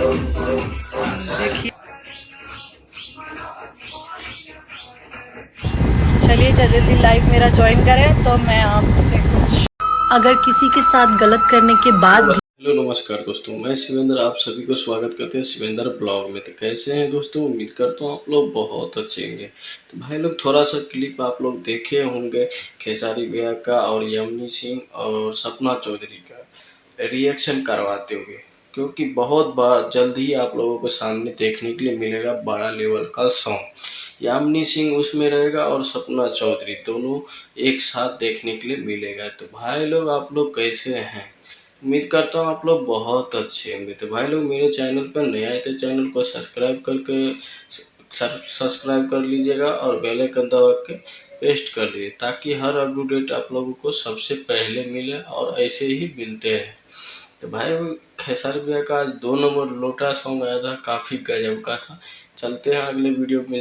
देखिए, चलिए जल्दी लाइव मेरा ज्वाइन करें तो मैं आपसे कुछ, अगर किसी के साथ गलत करने के बाद। हेलो नमस्कार दोस्तों, मैं शिवेंद्र आप सभी को स्वागत करते हैं शिवेंद्र ब्लॉग में। तो कैसे हैं दोस्तों, उम्मीद करता हूँ आप लोग बहुत अच्छे होंगे। तो भाई लोग थोड़ा सा क्लिप आप लोग देखे होंगे खेसारी भैया का और यामिनी सिंह और सपना चौधरी का रिएक्शन करवाते हुए, क्योंकि बहुत बार जल्द ही आप लोगों को सामने देखने के लिए मिलेगा बड़ा लेवल का सॉन्ग। यामिनी सिंह उसमें रहेगा और सपना चौधरी दोनों एक साथ देखने के लिए मिलेगा। तो भाई लोग आप लोग कैसे हैं, उम्मीद करता हूँ आप लोग बहुत अच्छे होंगे। तो भाई लोग मेरे चैनल पर नए आए तो चैनल को सब्सक्राइब करके सब्सक्राइब कर लीजिएगा और बेल आइकन दबा के पेस्ट कर लीजिए, ताकि हर अपडेट आप लोगों को सबसे पहले मिले और ऐसे ही मिलते हैं। तो भाई खेसारी भैया का आज 2 नंबर लोटा सॉन्ग आया था, काफ़ी गजब का था। चलते हैं अगले वीडियो में।